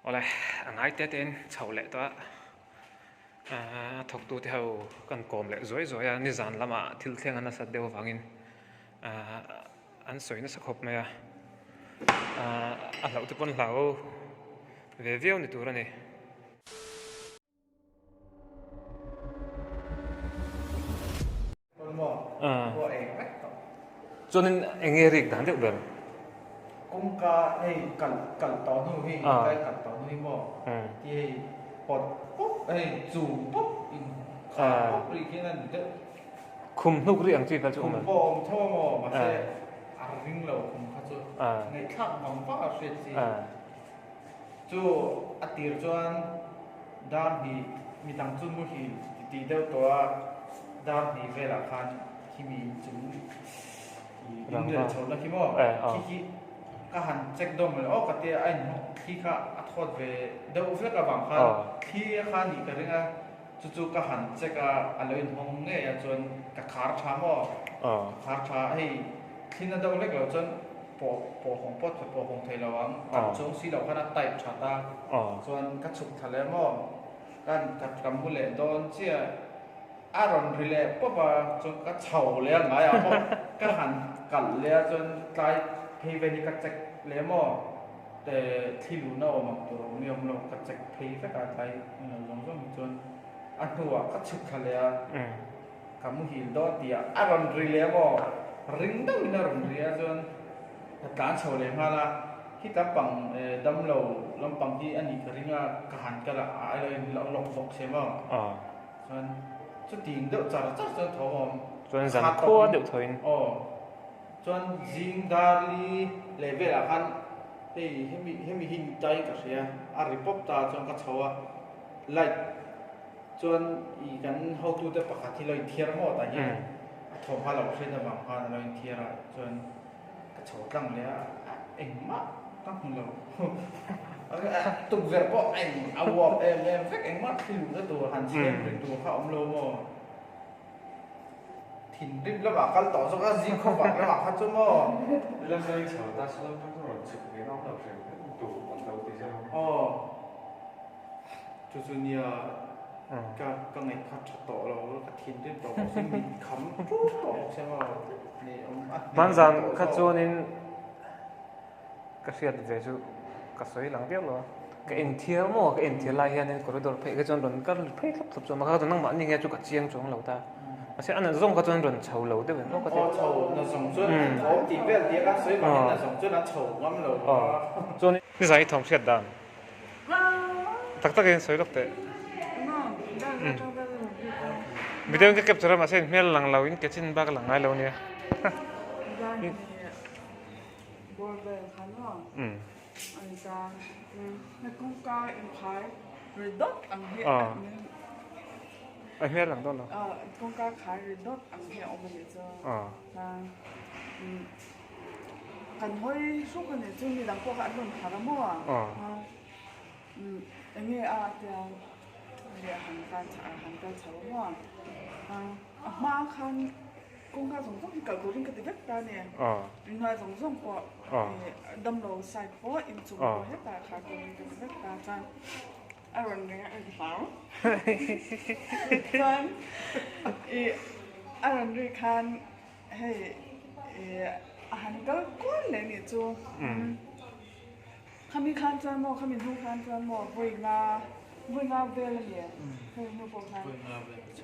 Ole, ang ai tết đến chầu lệ đó, thọc tu theo cần còm lệ rồi à, ni dàn lắm à, thilthleng anh sát đều vangin, anh soi nó sắc hộp mày à, lão tu pon lão, về viêu ni tu ra nè. Cho nên anh nghe riêng đáng được được. Cũng cả hay cần tao nu hi cái cần tao nu hi mo thì bọt bốc hay dù bốc bốc đi cái này được Khum nục riêng chỉ phải chỗ khum mà bom thô mo mà sẽ ring lâu khum khát chỗ ngày khác mong phát sẽ gì chỗ atir choan đan hi mi tăng chun mu hi ti đâu toa đan hi về là khan khi mi chúng in được chầu là khi mo khi các hành check đông rồi, cái tiền anh khi các thoát về đâu phải các bạn khác khi các đi cái này chú các hành check anh lấy hông nghe cho các khár chả mò khár chả hay khi nó đâu lấy rồi cho bỏ hông thấy là vắng các chúng xí đầu các nó tay chả ta cho các chụp thà lẽ mò các cầm mũi lệ đón chia aaron rile papa cho các chầu lẽ ngay các hành cẩn lẽ cho cái hay về những các check lẽ mò để thi lũ nào mà tụi mình ông lo các check hay phải cả tay giống giống chôn anh hùa các chụp thà lẽ kamu hildo dia aron rile mò ring đâu ina ron ria chôn cả chầu lẽ mà là khi ta bằng đâm lầu lâm bằng đi anh đi cái ringa cả hàn cái là ai lên lọc lọc bọc xem mà chôn chút tiền đỡ trả chắc chôn thawm chôn dàn khua được thôi chọn riêng dari level akan hemi hin tay cả xe report ta chọn các cháu like chọn ikan how to the pakhat thi loi thiar mo ta hi thawm ha lo se na bang ha loi thiar chọn các cháu tăng le anh ma tăng lo tung ver po anh awop em fek anh ma thi lu tu han chen tu ha om lo mo thìn đêm là bảo căn tỏ cho các gì không phải là bảo căn cho mò lên đây chờ ta sẽ làm cho rồi chụp cái nó đầu rồi tủ bắt đầu thì sao cho nia các ngày khác chặt tỏ là các thìn đêm tỏ sinh mình khắm chút tỏ xem mà này ông ăn man rằng các chỗ nên các chuyện về chỗ các soi lắng tiếp rồi cái in thiêu mò cái in thiêu lại hiện nên corridor phải cái chỗ đó các phải thấp cho mà các chỗ năng mặn như nghe chỗ các chiang chỗ lâu ta mà sẽ ăn giống các chỗ run chầu lâu đấy vậy nó có thể chầu nó giống chỗ thawm thì về tiệc ăn soi mà nó giống chỗ nó chầu lắm lâu cho nên cái giải thawm sẽ đàn tất cái soi được đấy bây giờ cái kẹp cho mà xem mel lằng lâu in cái chân ba cái lằng ngay lâu nè anh ta nó cũng có em phải rồi đốt ăn hết anh biết lằng đó là cũng có khai rồi đốt ăn hết ông mình cho cần hơi suốt cái này chung đi làm qua cái luôn khá lắm mà anh nghe thì hàng can cháu mà khăn cũng có giống giống cái cố định cái vết ta nè bên ngoài giống giống của đâm đầu sai phố in chung của hết ta khá cố định cái vết ta chăng Aaron Riahchilh pháo chăng Aaron Riahchilh hay anh cái quan này nè chú kami khan chăng mò kami nu khan chăng mò vui nga về là nè vui nu bộ khan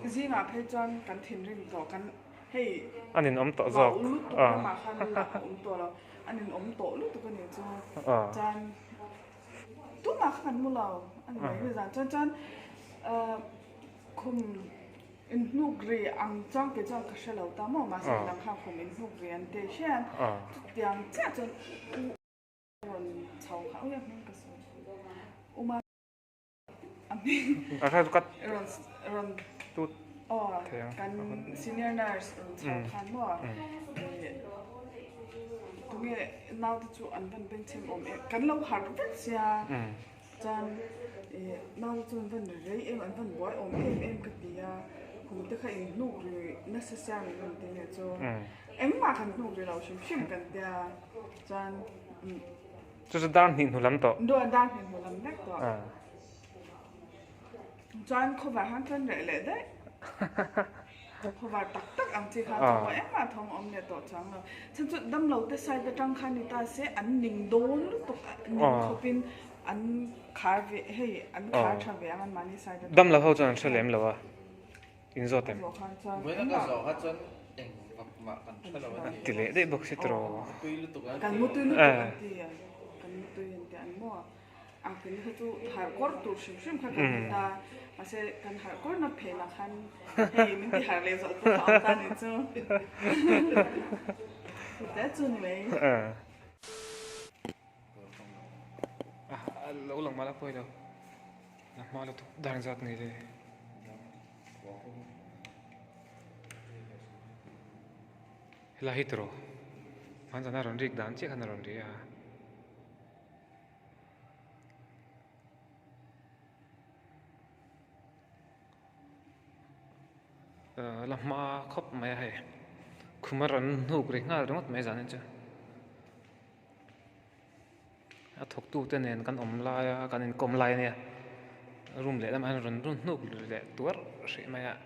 gì mà phải chăng cần thiền riêng đó cần hey anh nên ôm tổ zawk mà khan là ôm tổ là anh nên ôm tổ lúc tụi cái này chú chăng tu mà khan mua lâu anh nói bây giờ chăng khum in nu gri ang chang cái chang cái lâu ta mà sẽ làm kham khum in nu gri anh để xem tiếng chắc chắn còn cháu khảo nghiệm nên cái số mà à cắt ron tút kan senior nurse cháu khán mà tụi nghe nào thì chú anh vẫn bên xem om kan lâu hard rất xa chan nào chú vẫn rấy em anh vẫn boy om em cái gì cũng tất cả những nụ rồi necessary mình tin là cho em mà kan nụ rồi lâu xem xem kan tia chan chu dan hnih hnu lam to đôi đang thì một lần nét to John không phải hắn thân rẻ lệ đấy không phải tắc ăn chỉ khăn thôi em mà thong ông này tổ chẳng rồi chân chân đâm lâu tới sai tới trong khăn thì ta sẽ ăn nỉnh đốn lúc tục nỉnh khâu pin ăn khá về hay ăn khá chả về ăn mà đi sai tới đâm lâu hậu cho anh chơi lem lâu à in rồi tem với nó cái giỏ hát chân ảnh vật mà cần thay đổi cái tỷ lệ đấy bốc sẽ trâu tuy lúc tục cần một tuy lúc tục ăn thì cần một tuy hiện tại ăn mua ăn cái này tu hạt cốt tu xìm khác cái ta mà sẽ cần hạt cốt nó phê là khăn hay mình đi hạt lấy rồi cũng khó ta này chứ thế chứ này lâu lòng mà đã quay đâu mà là đang giật này đây là hít rồi hắn ra nó rịch đàn chiếc hắn rồi đi à làm mà khóc mày hay không mà rắn hụt rồi ngã đúng không mày dán chứ thuộc tu tên này căn lai căn cầm lai nè room lệ làm anh rắn hụt lệ tuốt sẽ mày à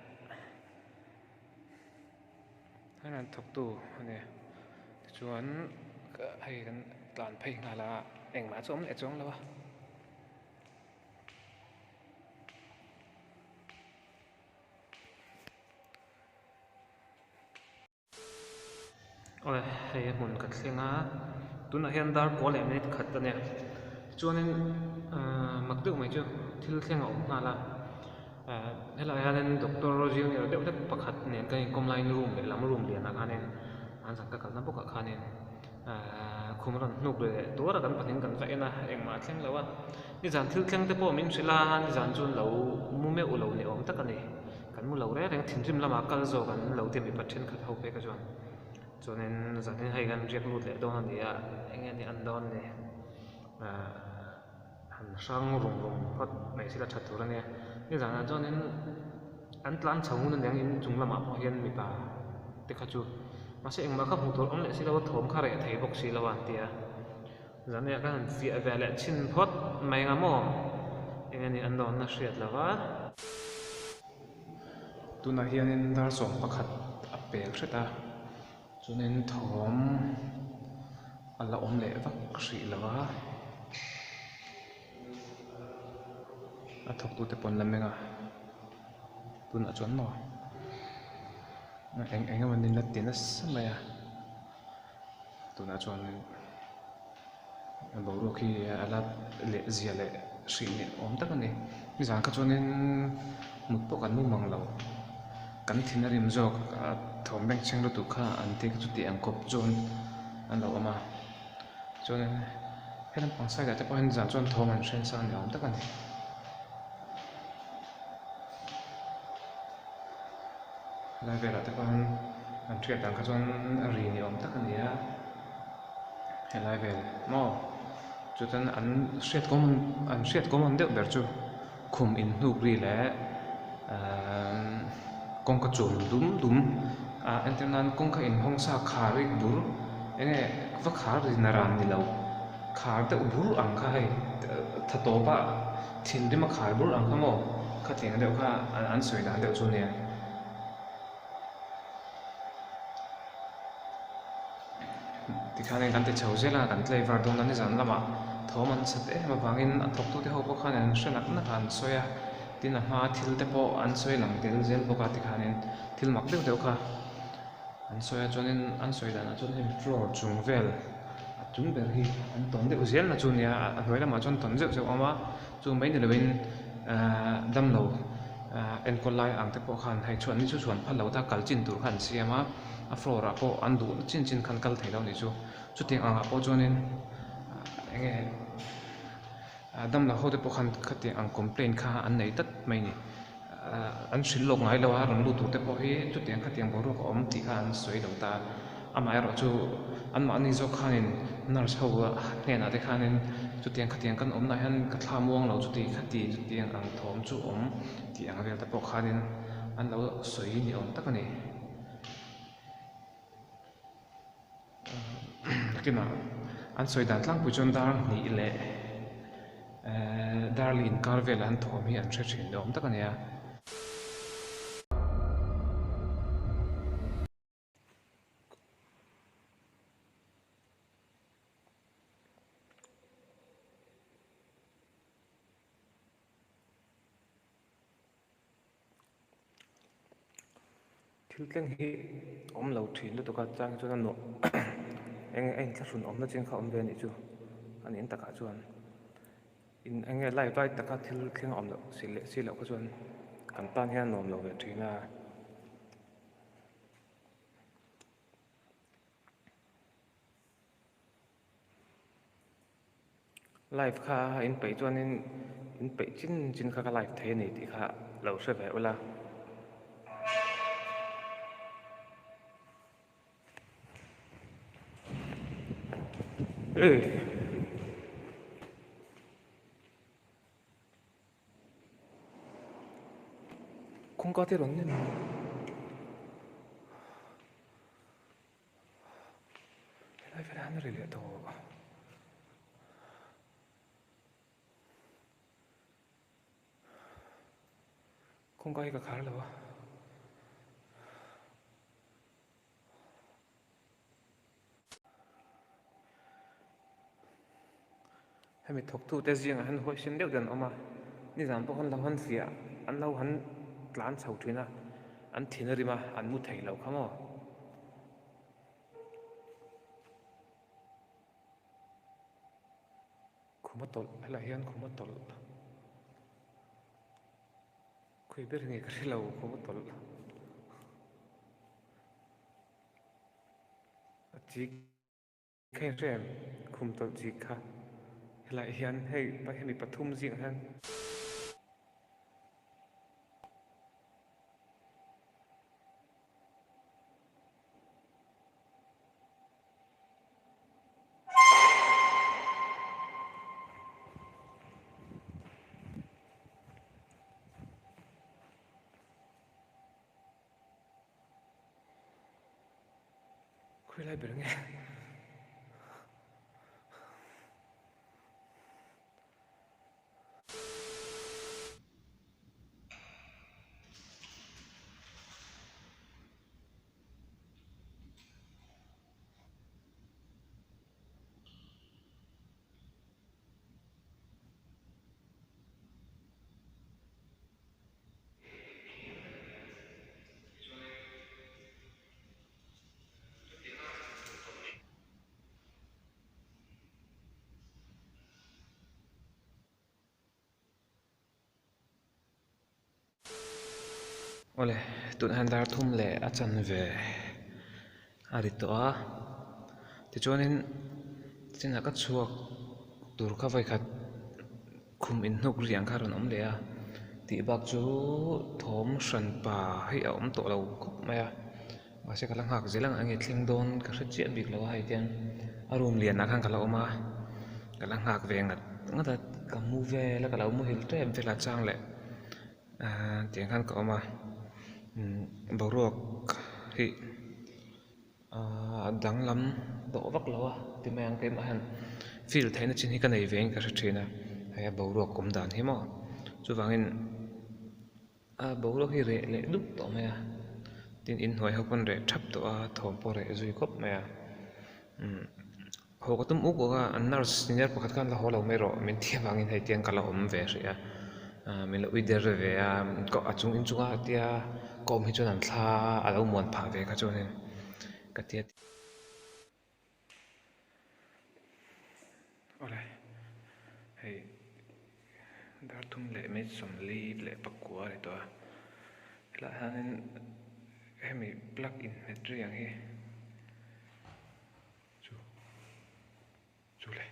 ให้มันทบตัวเนี่ยชวนให้กันหลานเพลงอะไรละเอ็งมาจ้องเลยจ้องแล้ววะโอ้ยให้หมุนกัดเสียงอ่ะตัวนั้นเห็นดาร์กวอลเลมนี่ขัดตัวเนี่ยชวนนี่มักดูไหมจ๊ะที่เสียงออกมาละให้เราเห็นด็อกเตอร์โรจิโอเนี่ยเดี๋ยวประคัดเนี่ยก็ยังกำลังรูมเลยลำรูมเรียนนะครับเนี่ยอันสังกัดนั้นพวกเขาเนี่ยคุมรันนุกเลยตัวเรากันปนินกันไปนะเองมาเช่นแล้วว่านิจานที่เข่งแต่พอมินสิลานิจานจนเรามุ่งเมอุเราเนี่ยอมตะกันเนี่ยกันมุ่งเราเรื่องถิ่นริมละมากัลโซกันเราเตรียมไปปัจจัยขัดเขาไปกันจนนั้นนิจานที่ให้กันเรียกรูดเลยโดนเนี่ยเองเนี่ยอันโดนเนี่ยหันช่างรุ่งเพราะไม่สิละชัดตัวเนี่ยนี่จากนั้นจนนั้นอันตรายชาวนั้นยังอินจุงละมาพอเห็นมีป่าเด็กขจูมาเสียงมาขับหัวตัวอันเล็กสิเราถมข้าเร่ไทยบกสิละวันเดียจากนั้นก็หันเสียไปแล้วชินพอดไม่งามอย่างนี้อันโดนน่าเสียดแล้ววะตัวนั้นยังอินดาร์ส่งประคัดอัปเปกใช่ตาจนนั้นถมอันละอมเละบักสิละวะถกตัวแต่ปนลำเมงอ่ะตัวน่ะจวนหน่อเอ็งวันนี้นัดเตียนสมัยอ่ะตัวน่ะจวนบอกรู้ขี้อะไรเละเสียเละสิ่งนี้อมตะกันนี่มีสารก็จวนนี้มุดปกันมุ่งมังเรากันทิ้งนาริมจอกถมแบงเชิงรถตุกข้าอันที่ก็จุดเตียงกบจวนอันเราเอามาจวนให้ลำปังใส่แต่พอเห็นสารจวนทอมันเส้นสารเดียวอมตะกันนี่ไล่เวลาแต่ก่อนอันเทียบต่างกันจนรีนิยมตักกันเนี่ยให้ไล่เวลมอจุดนั้นอันเสียดก็มันเดือดแบบจูคุมอินลูกรีและกงกระจุลดุมอันที่นั้นกงกระอินห้องซาขาริกบุรุเองว่าขารินารันนี่เราขาแต่บุรุอังค่ะให้ถ้าโตปะทิ้งที่มาขาบุรุอังค่ะมอข้าทิ้งเดี๋ยวข้าอันสวยนะเดี๋ยวจูเนี่ยที่ข้าในการติดเชื้อเสละกันเลยว่าตรงนั้นนี่จันละมาทอมันสัตย์มาฟังอินทบตัวที่เขาพวกข้าเนี่ยช่วยนักนันสวยที่นั่นมาทิลเตปอันสวยหลังทิลเซลพวกที่ข้าเนี่ยทิลมักเดียวข้าอันสวยจนอันสวยแต่จนเห็นฟลอร์จุงเวลจุงเบลฮีอันตอนเดียวเซลนะจุนเนี่ยอันไว้ละมาจนตอนเดียวเอามาจุงไม่เนี่ยเป็นดำเหลาเอ็นคนไล่อ่างเตปข้าให้ชวนนี่ชวนพันเหลาถ้ากัลจินตัวขันเสียมาฟลอร์พออันดูจินขันกัลไทยเราเนี่ยจุดที่อ่างพอจนเนี่ยเงี้ยดำเหลาเขาเตปขันขัดที่อ่างคอมเพลนข้าอันไหนตัดไม่เนี่ยอันสิลลงไงเราว่าเราดูตัวเตปให้จุดที่ขัดที่อ่างบรูก็อมที่ข้าอันสวยดวงตาอามาเราจูอันมาอันนี้จะข้าเนี่ยน่าจะเขาเนี่ยนะแต่ข้าเนี่ยจุดที่ขัดที่กันอมได้ฮันกัดลามวงเราจุดที่ขัดที่จุดที่อ่างทอมจูอมที่อ่างเรียนเตปข้าเนี่ยอันเราสวยนี่อมตักนี่กินมา an soi dan tlang pu chon dar hnih le darlin karvel an thawm hi an hre thin ni awm tak ania thilthleng hi awm lo thin lu tuka chang chuan no eng thla hrun awm na chin kha awm ve ni chu an in taka chuan in enge lai vai taka thilthleng awm lo si lo kha chuan kan tan hian nuam lo ve thina live kha in pei chuan in pei chin kha ka live thei nei ti kha lo hre ve ula không có thế rồi nên lại phải ăn rồi liệu thôi không có gì cả khá đâu Hemi thawmtu te riang han hoi sin deuh dan awma ni zam pawh han lo han sia an lo han tlan chho thina an thin a rima an mu thei lo khamaw khuma tawlh hala hian khuma tawlh khui ber nge ka hre lo khuma tawlh a chi khain rem khum tawlh chi kha hala hian hei pa hemi pathum riang han khui lai ber nge ole tun han dar thum le a chan ve a ri to a ti chuanin chin ka chuak tur kha vai khat khum in hnuk riang kha ron awm le a ti bak chu thawm hran pa hei a awm tawh lo khawp mai a ngase ka lang hak zelang ange thleng dawn ka hre chiah bik lo a hei tian a room lian na khan ka lo awm a ka lang hak ve ngata ka mu ve la ka lo mu hil trem vela chang le tiang khan ka awm a boruak hi dang lam dawh vak lo a ti mai ang kem a han feel theina chin hi ka nei veng ka hre thina hei a boruak kum dan hi maw chuwangin boruak hi re le dup tawh mai a tin in hnuai ho pon re thap tawh a thawm pawh re zui khawp mai a ho ka tum uk ka an nurse senior pakhat khan la ho lo mai ro min thiawangin hei tiang kala awm ve hri a min lo uider ve a ko a chung in chunga tia kom hi chuan an thla a lo muan phah ve kha chuanin ka tia ole hei dar thum le me som li le pakua ri to a la hanin hemi plug in metri ang hi chu le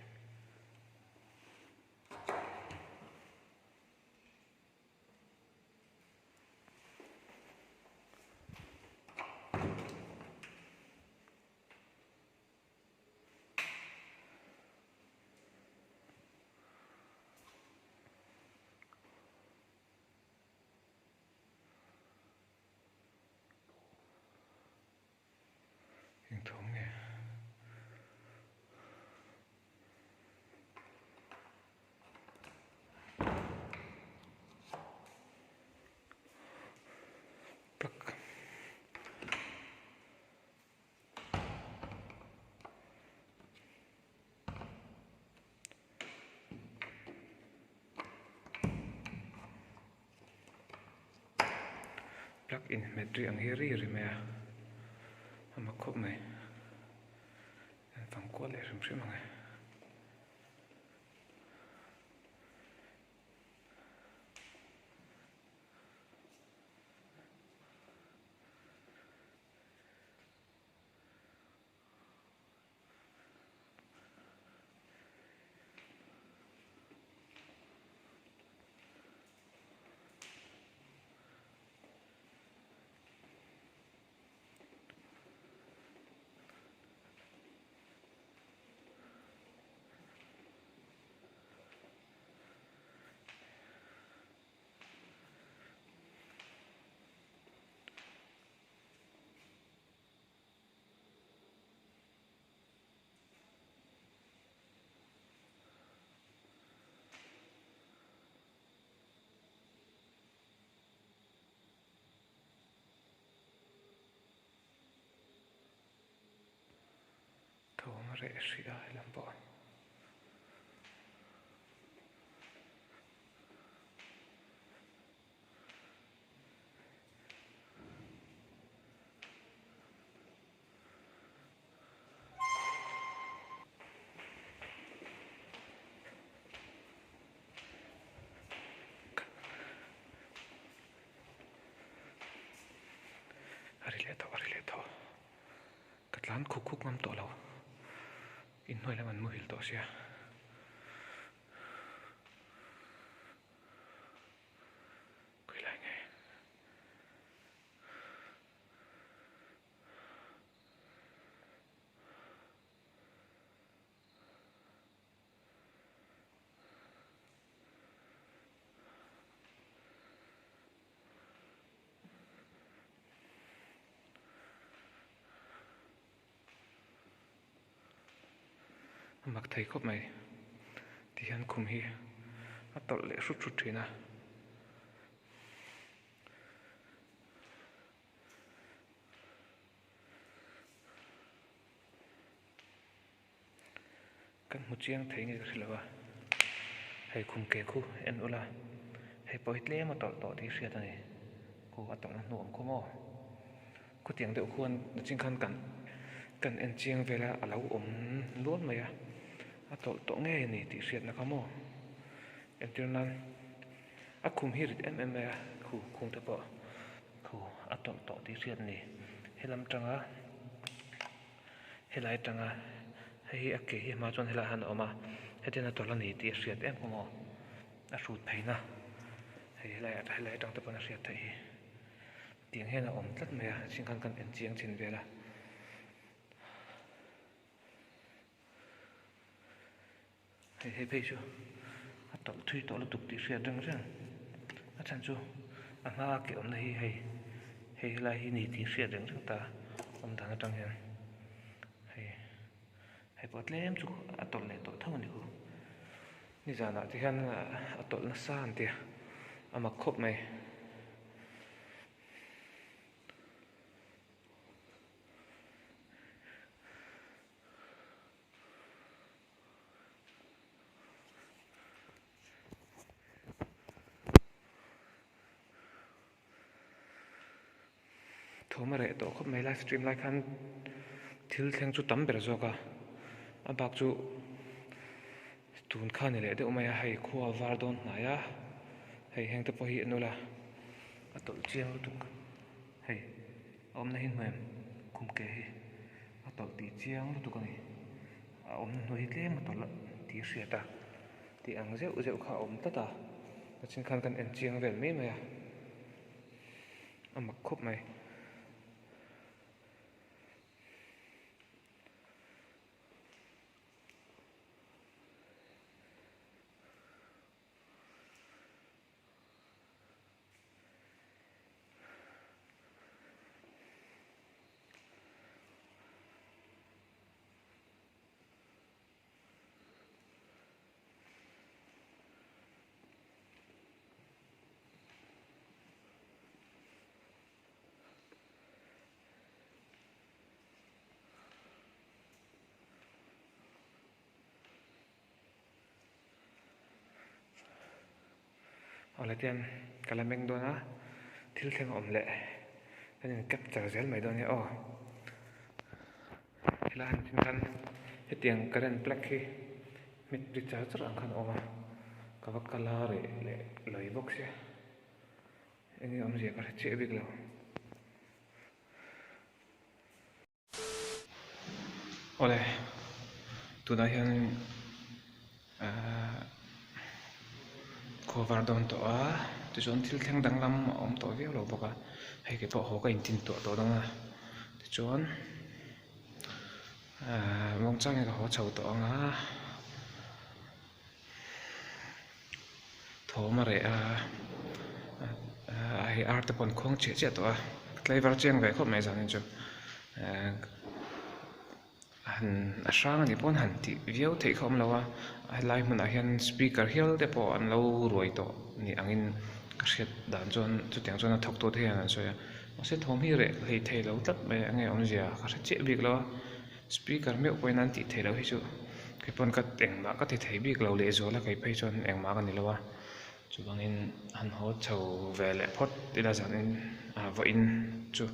plug in metri ang hi ri mea ama khop mai an phang ko le rim rim ngai thawm riah lam pawh ari le thaw katlan khuk ngam to lo in hoi la man mu hil to sia kui lai nge mak thei khop mai ti hian khum hi a tawlh leh hrut hrut thina kan mu chiang thei nge ka hrilawa hei khum ke khu en ula hei pawh hi tlem a tawlh tawh tih hriat ani khu a tawlh na hnu ang khawm aw khutiang deuh khuan na ching khan kan en chiang vela a lo awm lual mai a tawlh tawh nge ni tih hriat na khawm aw entir nan a khum hi rit em mai a khum te pawh khu a tawlh tawh tih hriat ni helam tanga helai tanga hei a ke hi ma chuan helai han awma hetin a tawlh ani tih hriat em khawm aw a hrut pheina hei helai tang te pawh a hriat theih hi tiang hian a awm tlat mai a ching khan kan en chiang chin vela hei phei chu a tawlh thui tawlh lutuk tih hriat reng reng a chan chu a hma ke awmna hi hei helai hi ni tih hriat reng reng ta awm dan atang hian hei pawh tlem chu a tawlh leh tawh tho ani hu ni zanah ti hian a tawlh na sa an tia a mak khawp mai thawm a reh tawh khawp mai live stream lai khan thilthleng chu tam ber zawk a bak chu tun kha ni leh deuh mai a hei khua var dawn hnai a hei heng te pawh hi nula a tawlh chiang lutuk hei a awmna hi hnuam khum ke hi a tawlh tih chiang lutuk ani a awmna hnu hi tlem a tawlh tih hriat a tih ang zeuh zeuh kha a awm tata a chin khan kan en chiang vel mai mai a mak khawp mai Ở lại tiền cả là mình đôi á thilthleng om lệ anh capture zel mai don ya lan tin kan hetiang current plug hi mit recharger ang kan oma kawak color le loi box ya ini om je kar che big lo ole tu da hian cover don to tu chon thilthleng danglam om to veo lo boka hei ke pawh ho ka in tin to danga tu chon mong chang ka ho chho to anga thawm re ai art pon khong che to THLIR chen ve kho mai zan chu han Hrang ni pon han ti veo thei khom lawa lai hmun a hian speaker hial te pawh an lo ruai to ni angin ka hriat dan chon chu tiang chon a thok to the an soya ase thawm hi re hei thei lo tat mai ange om zia ka hre che bik lo speaker me poin an ti thei lo hi chu ke pon ka teng ma ka thei bik lo le zo la kai phei chon eng ma ka ni lawa chu bangin han ho chho ve le phot ti da zan in va in chu